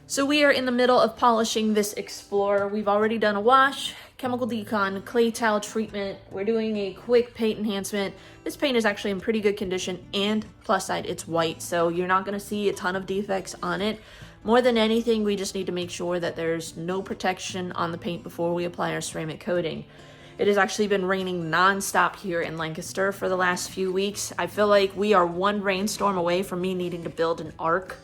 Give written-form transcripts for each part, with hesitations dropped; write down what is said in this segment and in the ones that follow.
So we are in the middle of polishing this Explorer. We've already done a wash, chemical decon, clay tile treatment. We're doing a quick paint enhancement. This paint is actually in pretty good condition, and plus side, it's white, so you're not gonna see a ton of defects on it. More than anything, we just need to make sure that there's no protection on the paint before we apply our ceramic coating. It has actually been raining non-stop here in Lancaster for the last few weeks. I feel like we are one rainstorm away from me needing to build an ark.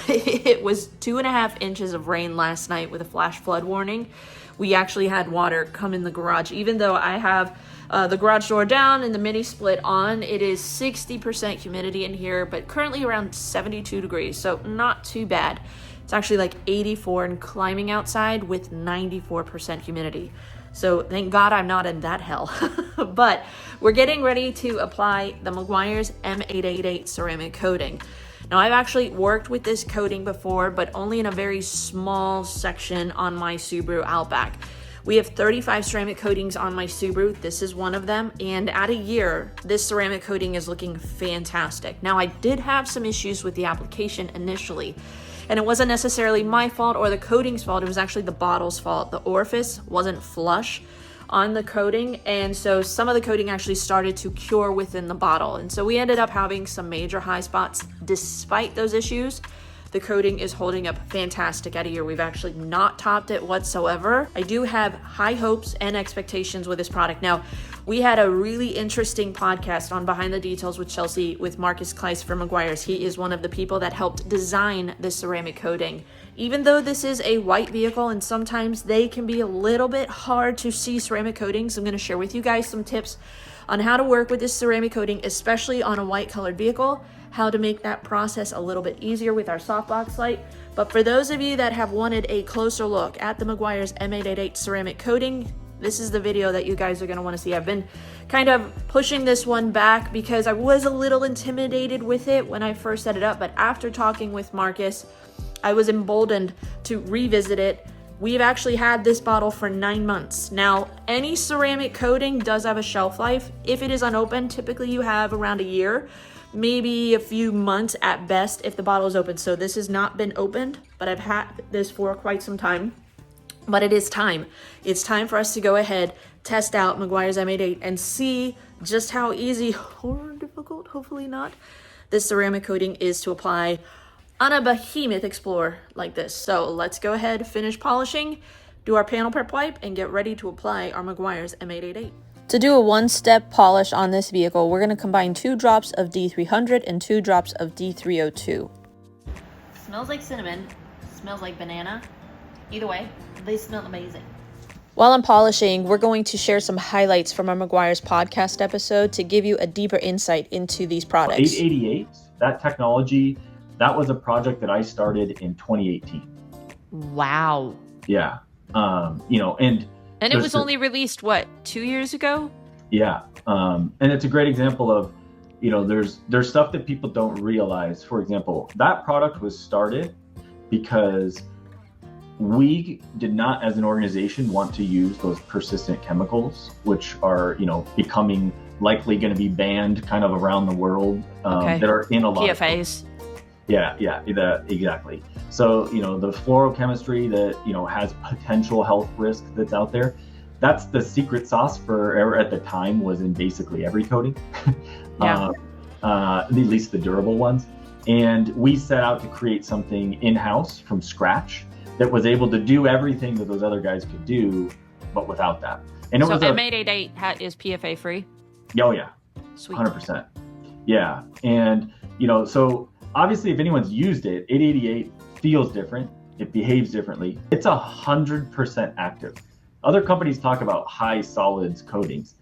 It was 2.5 inches of rain last night with a flash flood warning. We actually had water come in the garage. Even though I have the garage door down and the mini split on, it is 60% humidity in here, but currently around 72 degrees, so not too bad. It's actually like 84 and climbing outside with 94% humidity. So thank God I'm not in that hell. But we're getting ready to apply the Meguiars M888 ceramic coating. Now, I've actually worked with this coating before, but only in a very small section on my Subaru Outback. We have 35 ceramic coatings on my Subaru. This is one of them. And at a year, this ceramic coating is looking fantastic. Now, I did have some issues with the application initially, and it wasn't necessarily my fault or the coating's fault. It was actually the bottle's fault. The orifice wasn't flush on the coating, and so some of the coating actually started to cure within the bottle, and so we ended up having some major high spots. Despite those issues, the coating is holding up fantastic at a year. We've actually not topped it whatsoever. I do have high hopes and expectations with this product. Now, we had a really interesting podcast on Behind the Details with Chelsea with Marcus Kleis for Meguiars. He is one of the people that helped design this ceramic coating. Even though this is a white vehicle and sometimes they can be a little bit hard to see ceramic coatings, I'm going to share with you guys some tips on how to work with this ceramic coating, especially on a white colored vehicle, how to make that process a little bit easier with our softbox light. But for those of you that have wanted a closer look at the Meguiars M888 ceramic coating, this is the video that you guys are going to want to see. I've been kind of pushing this one back because I was a little intimidated with it when I first set it up, but after talking with Marcus, I was emboldened to revisit it. We've actually had this bottle for 9 months. Now, any ceramic coating does have a shelf life. If it is unopened, typically you have around a year, maybe a few months at best if the bottle is open. So this has not been opened, but I've had this for quite some time. But it is time. It's time for us to go ahead, test out Meguiars M88 and see just how easy or difficult, hopefully not, this ceramic coating is to apply on a behemoth Explorer like this. So let's go ahead, finish polishing, do our panel prep wipe, and get ready to apply our Meguiars M888. To do a one-step polish on this vehicle, we're going to combine 2 drops of D300 and 2 drops of D302. Smells like cinnamon, smells like banana. Either way, they smell amazing. While I'm polishing, we're going to share some highlights from our Meguiars podcast episode to give you a deeper insight into these products. 888, that technology, that was a project that I started in 2018. Wow. Yeah. And it was only released, what, 2 years ago? Yeah. And it's a great example of, there's stuff that people don't realize. For example, that product was started because we did not, as an organization, want to use those persistent chemicals, which are, becoming likely going to be banned kind of around the world. That are in a lot PFAs. Yeah, exactly. So, the fluorochemistry that, has potential health risk that's out there, that's the secret sauce for, at the time, was in basically every coating, Yeah. At least the durable ones. And we set out to create something in-house from scratch that was able to do everything that those other guys could do, but without that. And so M888 is PFA free? Oh, yeah. Sweet. 100%. Yeah. And, so obviously if anyone's used it, 888 feels different. It behaves differently. It's 100% active. Other companies talk about high solids coatings.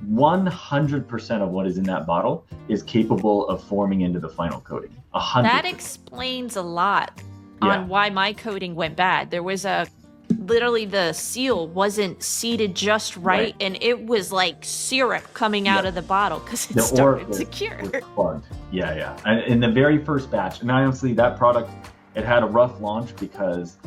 100% of what is in that bottle is capable of forming into the final coating. 100%. That explains a lot on why my coating went bad. There was literally the seal wasn't seated just right. And it was like syrup coming out of the bottle because it started to cure. Plugged. Yeah. And in the very first batch, and honestly, that product, it had a rough launch because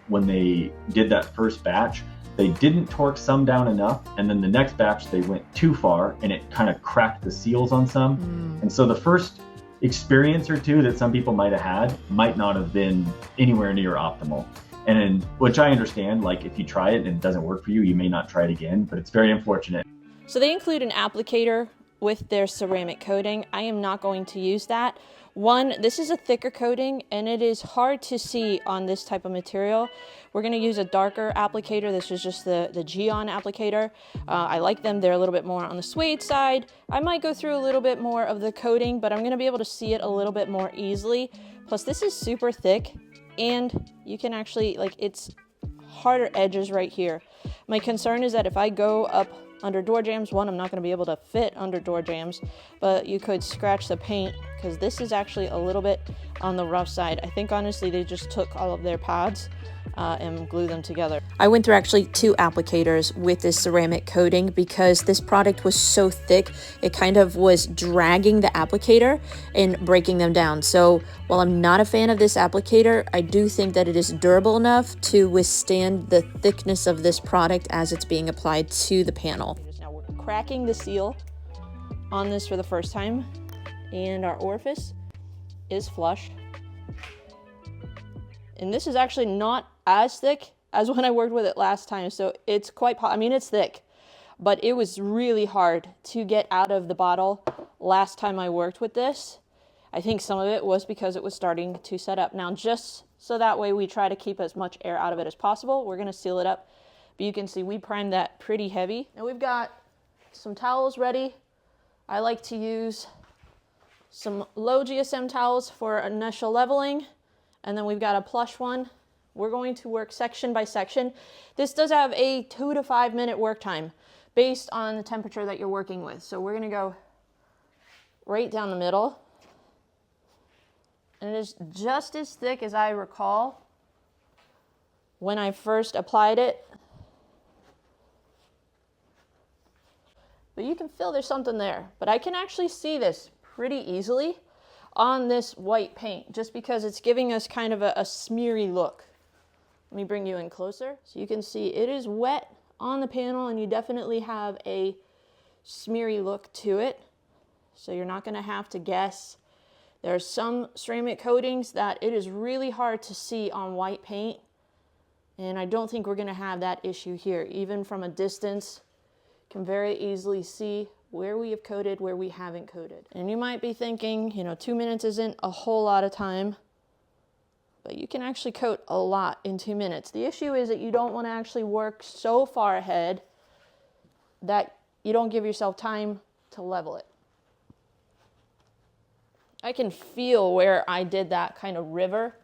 when they did that first batch, they didn't torque some down enough, and then the next batch they went too far and it kind of cracked the seals on some. And so the first experience or two that some people might have had might not have been anywhere near optimal. And which I understand, like if you try it and it doesn't work for you, you may not try it again, but it's very unfortunate. So they include an applicator with their ceramic coating. I am not going to use that. One, this is a thicker coating and it is hard to see on this type of material. We're going to use a darker applicator. This is just the Decon applicator. I like them. They're a little bit more on the suede side. I might go through a little bit more of the coating, but I'm going to be able to see it a little bit more easily. Plus this is super thick and you can actually, like, it's harder edges right here. My concern is that if I go up under door jambs, one, I'm not going to be able to fit under door jambs, but you could scratch the paint because this is actually a little bit on the rough side. I think honestly they just took all of their pads and glued them together. I went through actually 2 applicators with this ceramic coating because this product was so thick, it kind of was dragging the applicator and breaking them down. So while I'm not a fan of this applicator, I do think that it is durable enough to withstand the thickness of this product as it's being applied to the panel. Now we're cracking the seal on this for the first time, and our orifice is flush. And this is actually not as thick as when I worked with it last time, so it's quite, I mean, it's thick, but it was really hard to get out of the bottle last time I worked with this. I think some of it was because it was starting to set up. Now, just so that way we try to keep as much air out of it as possible, we're gonna seal it up. But you can see we primed that pretty heavy. And we've got some towels ready. I like to use some low GSM towels for initial leveling. And then we've got a plush one. We're going to work section by section. This does have a 2 to 5 minute work time based on the temperature that you're working with. So we're gonna go right down the middle. And it is just as thick as I recall when I first applied it. But you can feel there's something there. But I can actually see this pretty easily on this white paint, just because it's giving us kind of a smeary look. Let me bring you in closer. So you can see it is wet on the panel and you definitely have a smeary look to it. So you're not gonna have to guess. There are some ceramic coatings that it is really hard to see on white paint. And I don't think we're gonna have that issue here. Even from a distance, you can very easily see where we have coated, where we haven't coated. And you might be thinking, you know, 2 minutes isn't a whole lot of time, but you can actually coat a lot in 2 minutes. The issue is that you don't want to actually work so far ahead that you don't give yourself time to level it. I can feel where I did that kind of river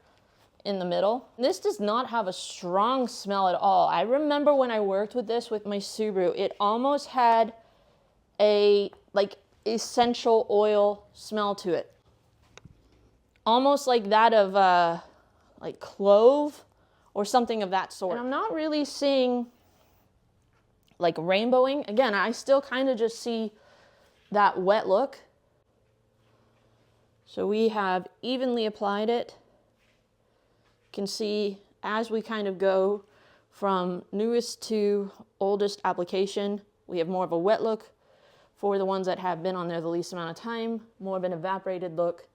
in the middle. This does not have a strong smell at all. I remember when I worked with this with my Subaru, it almost had a like essential oil smell to it, almost like that of like clove or something of that sort. And I'm not really seeing like rainbowing. Again, I still kind of just see that wet look. So we have evenly applied it. You can see as we kind of go from newest to oldest application, we have more of a wet look. For the ones that have been on there the least amount of time, more of an evaporated look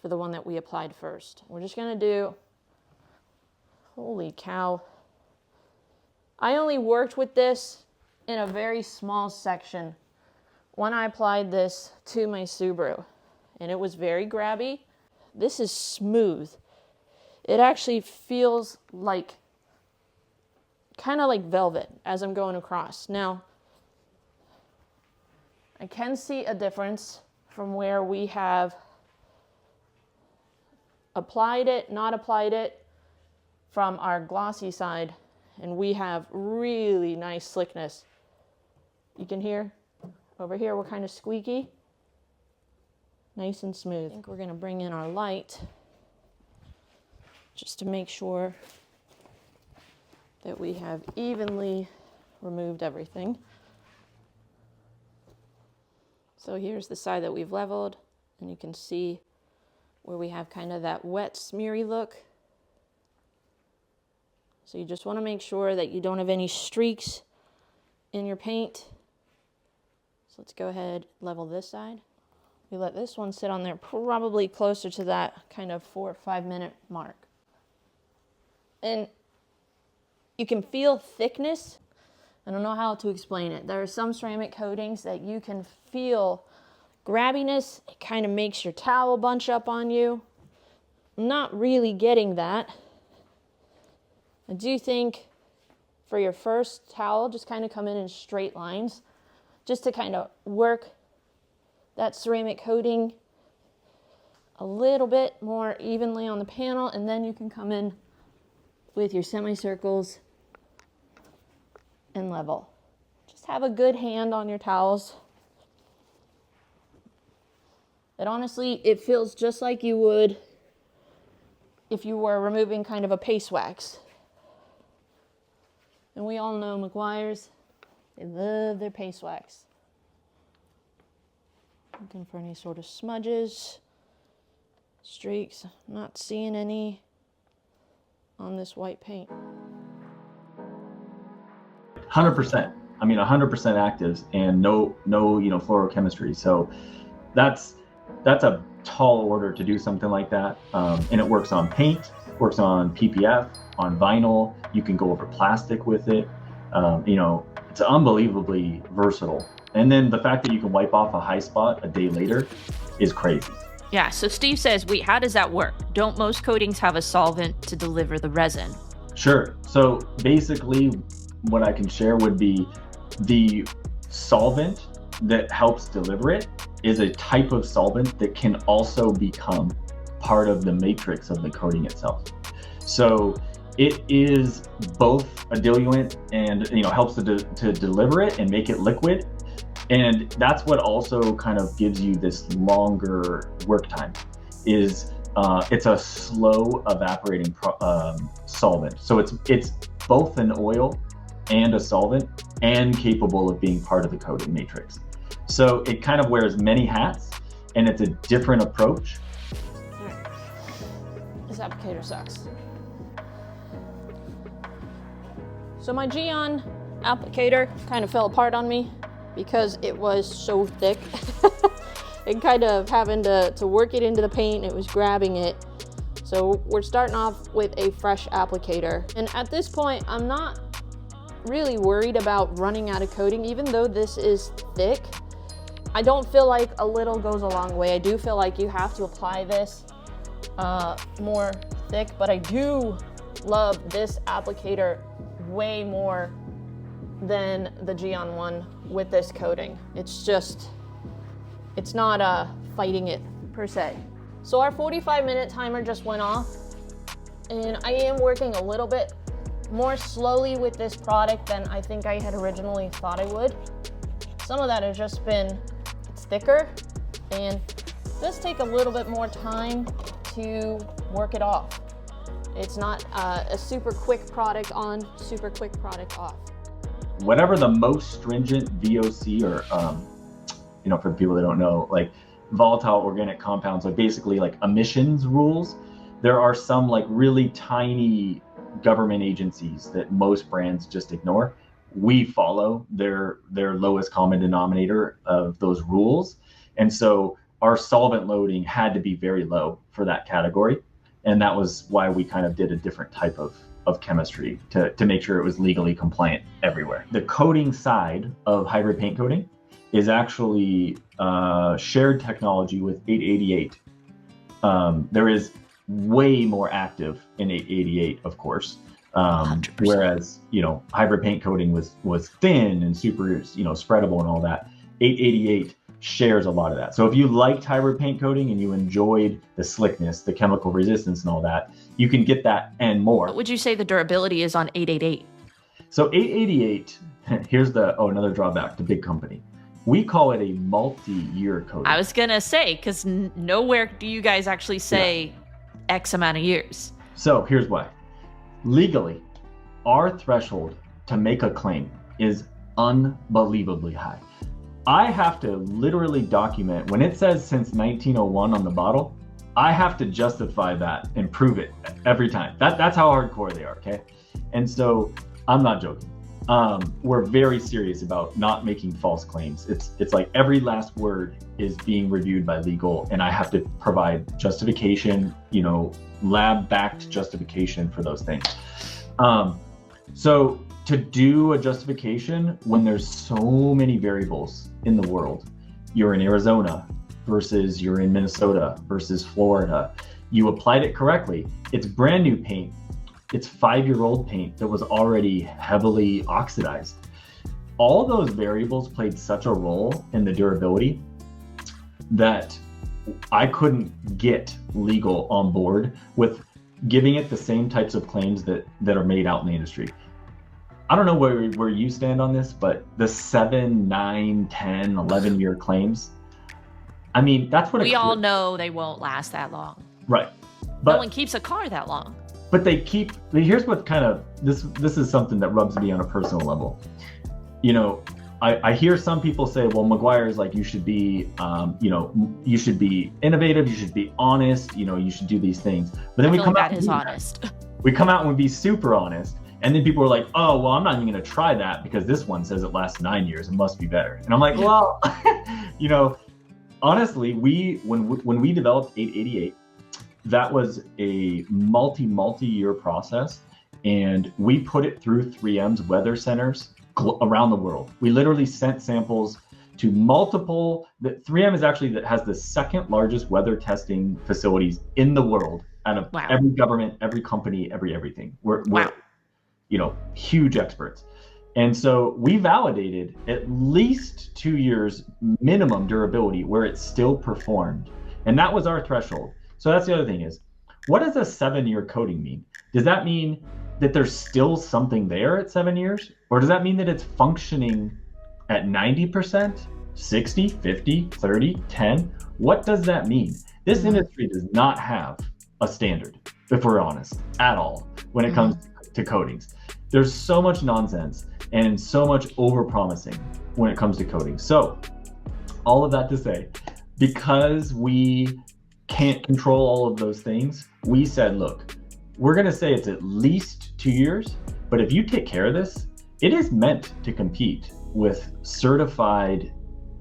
for the one that we applied first. We're just gonna do, holy cow. I only worked with this in a very small section when I applied this to my Subaru, and it was very grabby. This is smooth. It actually feels like, kind of like velvet as I'm going across. Now, I can see a difference from where we have applied it, not applied it, from our glossy side, and we have really nice slickness. You can hear over here we're kind of squeaky, nice and smooth. I think we're going to bring in our light just to make sure that we have evenly removed everything. So here's the side that we've leveled, and you can see where we have kind of that wet, smeary look. So you just want to make sure that you don't have any streaks in your paint. So let's go ahead, level this side. we let this one sit on there probably closer to that kind of 4 or 5 minute mark. And you can feel thickness. I don't know how to explain it. There are some ceramic coatings that you can feel grabbiness. It kind of makes your towel bunch up on you. I'm not really getting that. I do think for your first towel, just kind of come in straight lines, just to kind of work that ceramic coating a little bit more evenly on the panel, and then you can come in with your semicircles and level. Just have a good hand on your towels. It honestly, it feels just like you would if you were removing kind of a paste wax. And we all know Meguiars, they love their paste wax. Looking for any sort of smudges, streaks. I'm not seeing any on this white paint. 100%. I mean, 100% actives and no, fluorochemistry. So that's a tall order to do something like that. And it works on paint, works on PPF, on vinyl. You can go over plastic with it. It's unbelievably versatile. And then the fact that you can wipe off a high spot a day later is crazy. Yeah, so Steve says, wait, how does that work? Don't most coatings have a solvent to deliver the resin? Sure. So basically what I can share would be the solvent that helps deliver it is a type of solvent that can also become part of the matrix of the coating itself. So it is both a diluent and helps to deliver it and make it liquid. And that's what also kind of gives you this longer work time is it's a slow evaporating solvent. So it's both an oil and a solvent and capable of being part of the coating matrix. So it kind of wears many hats and it's a different approach. All right. This applicator sucks. So my Decon applicator kind of fell apart on me because it was so thick. And kind of having to work it into the paint, it was grabbing it. So we're starting off with a fresh applicator. And at this point, I'm not really worried about running out of coating, even though this is thick. I don't feel like a little goes a long way. I do feel like you have to apply this more thick, but I do love this applicator way more than the Decon one with this coating. It's not fighting it per se. So our 45-minute timer just went off, and I am working a little bit more slowly with this product than I think I had originally thought I would. Some of that has just been, it's thicker and it does take a little bit more time to work it off. It's not a super quick product on, super quick product off. Whatever the most stringent VOC or, for the people that don't know, like volatile organic compounds, like basically like emissions rules, there are some like really tiny government agencies that most brands just ignore. We follow their lowest common denominator of those rules. And so our solvent loading had to be very low for that category. And that was why we kind of did a different type of chemistry to make sure it was legally compliant everywhere. The coating side of hybrid paint coating is actually shared technology with 888. There is way more active in 888, of course. Whereas, hybrid paint coating was thin and super, spreadable and all that. 888 shares a lot of that. So if you liked hybrid paint coating and you enjoyed the slickness, the chemical resistance and all that, you can get that and more. What would you say the durability is on 888? So 888, here's another drawback to big company. We call it a multi-year coating. I was gonna say, because nowhere do you guys actually say X amount of years. So here's why. Legally, our threshold to make a claim is unbelievably high. I have to literally document, when it says since 1901 on the bottle, I have to justify that and prove it every time. That's how hardcore they are, okay? And so I'm not joking. we're very serious about not making false claims. It's like every last word is being reviewed by legal, and I have to provide justification, lab-backed justification for those things. So to do a justification when there's so many variables in the world, you're in Arizona versus you're in Minnesota versus Florida, you applied it correctly. It's brand new paint. It's 5-year-old paint that was already heavily oxidized. All those variables played such a role in the durability that I couldn't get legal on board with giving it the same types of claims that are made out in the industry. I don't know where you stand on this, but the 7, 9, 10, 11-year claims, I mean, that's what we all know they won't last that long. Right. But no one keeps a car that long. But here's what kind of, this is something that rubs me on a personal level. I hear some people say, well, Meguiars, like, you should be, you should be innovative, you should be honest, you should do these things. But then we come out is honest. We come out and we be super honest. And then people are like, oh, well, I'm not even going to try that because this one says it lasts 9 years. It must be better. And I'm like, well, honestly, when we developed 888, that was a multi-year process. And we put it through 3M's weather centers around the world. We literally sent samples to multiple, 3M is actually that has the second largest weather testing facilities in the world out of every government, every company, everything. We're huge experts. And so we validated at least 2 years minimum durability where it still performed. And that was our threshold. So that's the other thing is, what does a 7-year coating mean? Does that mean that there's still something there at 7 years? Or does that mean that it's functioning at 90%, 60, 50, 30, 10? What does that mean? This industry does not have a standard, if we're honest, at all, when it comes to coatings. There's so much nonsense and so much over-promising when it comes to coatings. So all of that to say, because we can't control all of those things, we said, look, we're going to say it's at least 2 years, but if you take care of this, it is meant to compete with certified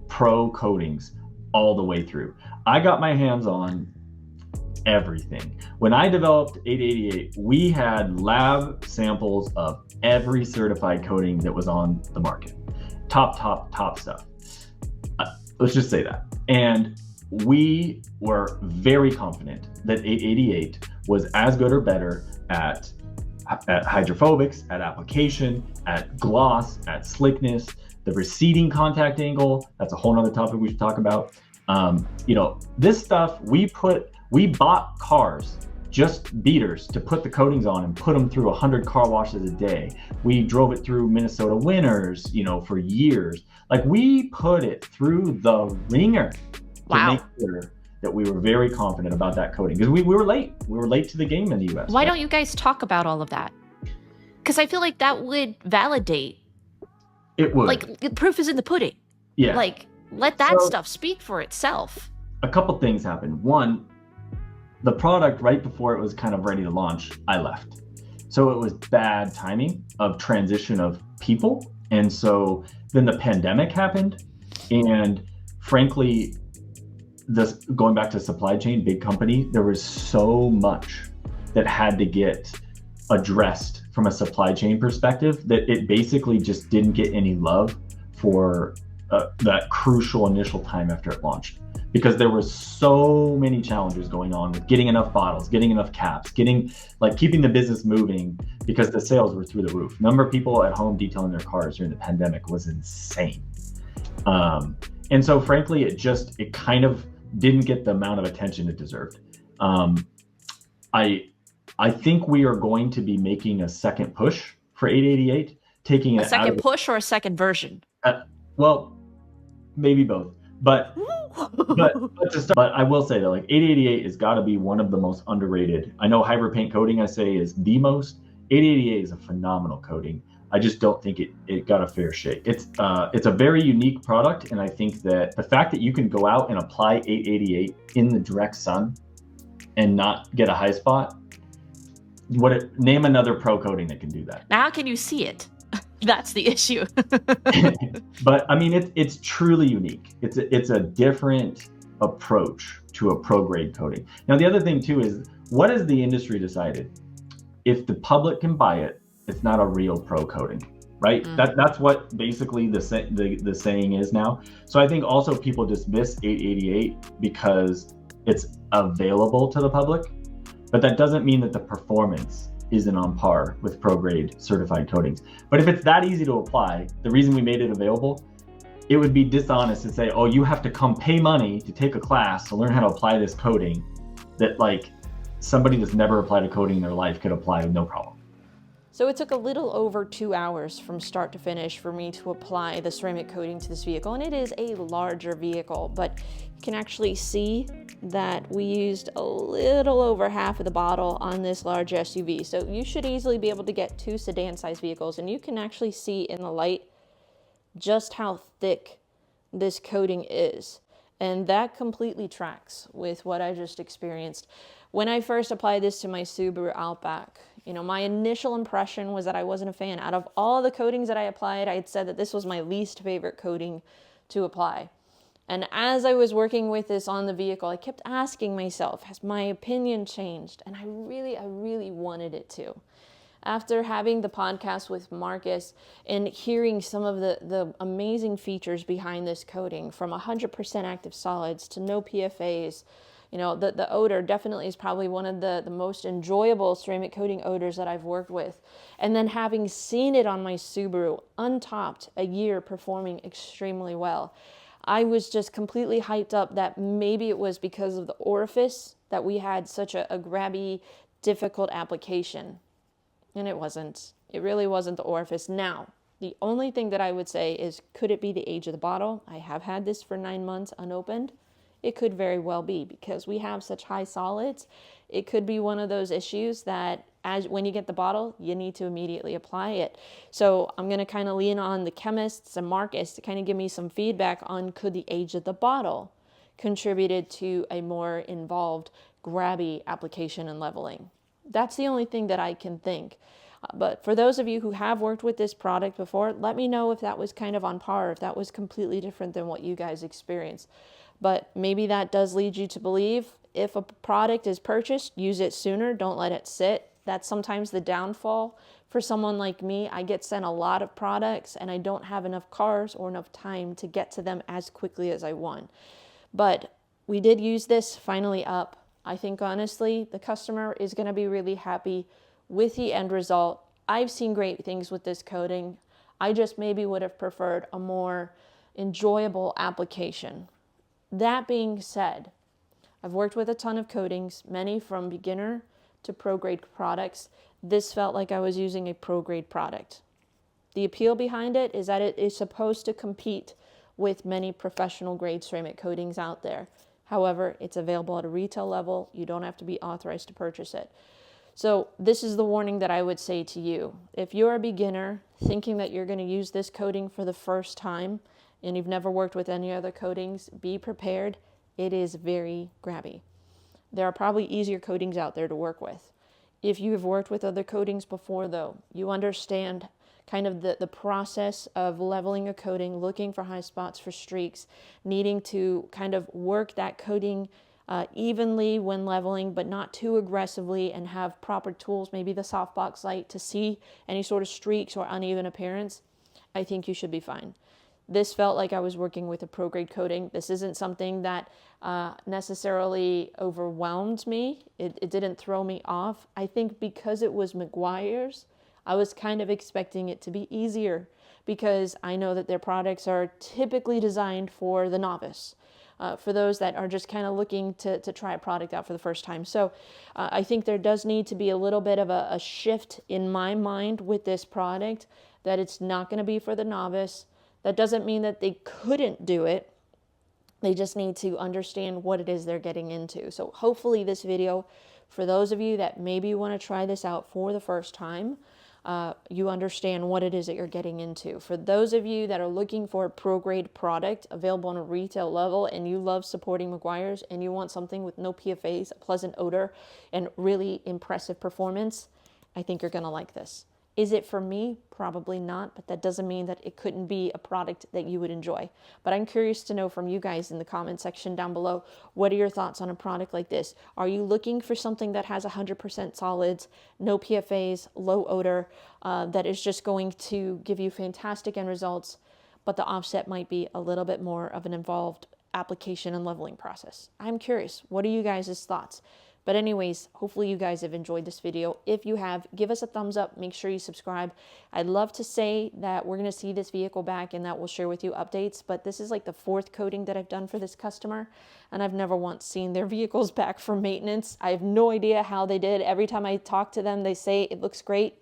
pro coatings all the way through. I got my hands on everything. When I developed 888, we had lab samples of every certified coating that was on the market. Top stuff. Let's just say that. And we were very confident that 888 was as good or better at hydrophobics, at application, at gloss, at slickness, the receding contact angle. That's a whole nother topic we should talk about. This stuff we bought cars, just beaters, to put the coatings on and put them through 100 car washes a day. We drove it through Minnesota winters, for years. Like, we put it through the ringer to make sure that we were very confident about that coating, because we were late. We were late to the game in the US. Why don't you guys talk about all of that? Because I feel like that would validate. It would. Like, the proof is in the pudding. Yeah. Like, let that stuff speak for itself. A couple things happened. One, the product right before it was kind of ready to launch, I left. So it was bad timing of transition of people. And so then the pandemic happened. And frankly, this, going back to supply chain, big company, there was so much that had to get addressed from a supply chain perspective that it basically just didn't get any love for that crucial initial time after it launched, because there were so many challenges going on with getting enough bottles, getting enough caps, keeping the business moving, because the sales were through the roof. Number of people at home detailing their cars during the pandemic was insane. And so frankly, it kind of didn't get the amount of attention it deserved. I think we are going to be making a second push for 888, taking a second push or a second version. Well, maybe both, but I will say that, like, 888 has got to be one of the most underrated. I know Hybrid Paint coating, I say, is the most. 888 is a phenomenal coating. I just don't think it got a fair shake. It's a very unique product, and I think that the fact that you can go out and apply 888 in the direct sun and not get a high spot, name another pro coating that can do that. Now, how can you see it? That's the issue. But I mean, it's truly unique. It's a different approach to a pro grade coating. Now, the other thing too is, what has the industry decided? If the public can buy it, it's not a real pro coating, right? That's what basically the saying is now. So I think also people dismiss 888 because it's available to the public, but that doesn't mean that the performance isn't on par with pro grade certified coatings. But if it's that easy to apply, the reason we made it available, it would be dishonest to say, oh, you have to come pay money to take a class to learn how to apply this coating that like somebody that's never applied a coating in their life could apply with no problem. So it took a little over 2 hours from start to finish for me to apply the ceramic coating to this vehicle, and it is a larger vehicle, but you can actually see that we used a little over half of the bottle on this large SUV. So you should easily be able to get 2 sedan-sized vehicles, and you can actually see in the light just how thick this coating is. And that completely tracks with what I just experienced. When I first applied this to my Subaru Outback, my initial impression was that I wasn't a fan. Out of all the coatings that I applied, I had said that this was my least favorite coating to apply. And as I was working with this on the vehicle, I kept asking myself, has my opinion changed? And I really wanted it to. After having the podcast with Marcus and hearing some of the amazing features behind this coating, from 100% active solids to no PFAs, the odor definitely is probably one of the most enjoyable ceramic coating odors that I've worked with. And then having seen it on my Subaru, untopped, a year performing extremely well, I was just completely hyped up that maybe it was because of the orifice that we had such a grabby, difficult application. And it wasn't. It really wasn't the orifice. Now, the only thing that I would say is, could it be the age of the bottle? I have had this for 9 months unopened. It could very well be, because we have such high solids. It could be one of those issues that when you get the bottle, you need to immediately apply it. So I'm going to kind of lean on the chemists and Marcus to kind of give me some feedback on, could the age of the bottle contributed to a more involved grabby application and leveling? That's the only thing that I can think. But for those of you who have worked with this product before, let me know if that was kind of on par, if that was completely different than what you guys experienced. But maybe that does lead you to believe, if a product is purchased, use it sooner, don't let it sit. That's sometimes the downfall for someone like me. I get sent a lot of products and I don't have enough cars or enough time to get to them as quickly as I want. But we did use this finally up. I think honestly, the customer is going to be really happy with the end result. I've seen great things with this coating. I just maybe would have preferred a more enjoyable application. That being said, I've worked with a ton of coatings, many from beginner to pro grade products. This felt like I was using a pro grade product. The appeal behind it is that it is supposed to compete with many professional grade ceramic coatings out there. However, it's available at a retail level. You don't have to be authorized to purchase it. So this is the warning that I would say to you. If you're a beginner thinking that you're going to use this coating for the first time and you've never worked with any other coatings, be prepared. It is very grabby. There are probably easier coatings out there to work with. If you have worked with other coatings before, though, you understand kind of the process of leveling a coating, looking for high spots, for streaks, needing to kind of work that coating evenly when leveling, but not too aggressively, and have proper tools, maybe the softbox light, to see any sort of streaks or uneven appearance. I think you should be fine. This felt like I was working with a pro grade coating. This isn't something that necessarily overwhelmed me. It didn't throw me off. I think because it was Meguiars, I was kind of expecting it to be easier, because I know that their products are typically designed for the novice, for those that are just kind of looking to try a product out for the first time. So I think there does need to be a little bit of a shift in my mind with this product, that it's not going to be for the novice. That doesn't mean that they couldn't do it. They just need to understand what it is they're getting into. So hopefully this video, for those of you that maybe want to try this out for the first time, you understand what it is that you're getting into. For those of you that are looking for a pro grade product available on a retail level, and you love supporting Meguiars, and you want something with no PFAs, a pleasant odor, and really impressive performance, I think you're going to like this. Is it for me? Probably not, but that doesn't mean that it couldn't be a product that you would enjoy. But I'm curious to know from you guys in the comment section down below, what are your thoughts on a product like this? Are you looking for something that has 100% solids, no PFAs, low odor, that is just going to give you fantastic end results, but the offset might be a little bit more of an involved application and leveling process? I'm curious, what are you guys' thoughts? But anyways, hopefully you guys have enjoyed this video. If you have, give us a thumbs up. Make sure you subscribe. I'd love to say that we're going to see this vehicle back and that we'll share with you updates. But this is like the 4th coating that I've done for this customer. And I've never once seen their vehicles back for maintenance. I have no idea how they did. Every time I talk to them, they say it looks great.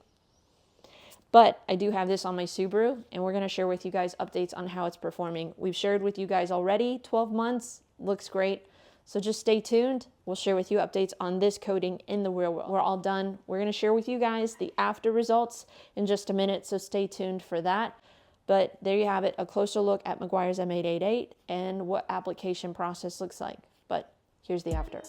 But I do have this on my Subaru, and we're going to share with you guys updates on how it's performing. We've shared with you guys already, 12 months, looks great. So just stay tuned. We'll share with you updates on this coating in the real world. We're all done. We're going to share with you guys the after results in just a minute, so stay tuned for that. But there you have it, a closer look at Meguiar's M888 and what application process looks like. But here's the after.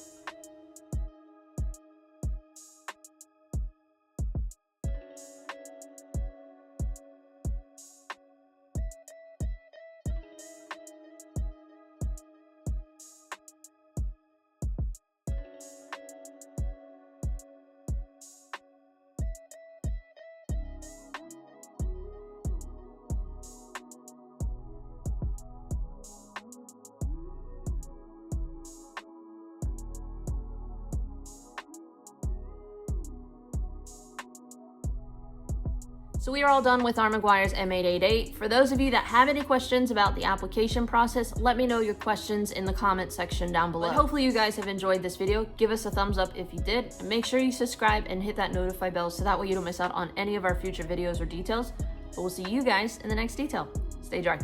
So we are all done with our Meguiar's M888. For those of you that have any questions about the application process, let me know your questions in the comment section down below. But hopefully you guys have enjoyed this video. Give us a thumbs up if you did, and make sure you subscribe and hit that notify bell so that way you don't miss out on any of our future videos or details. But we'll see you guys in the next detail. Stay dry.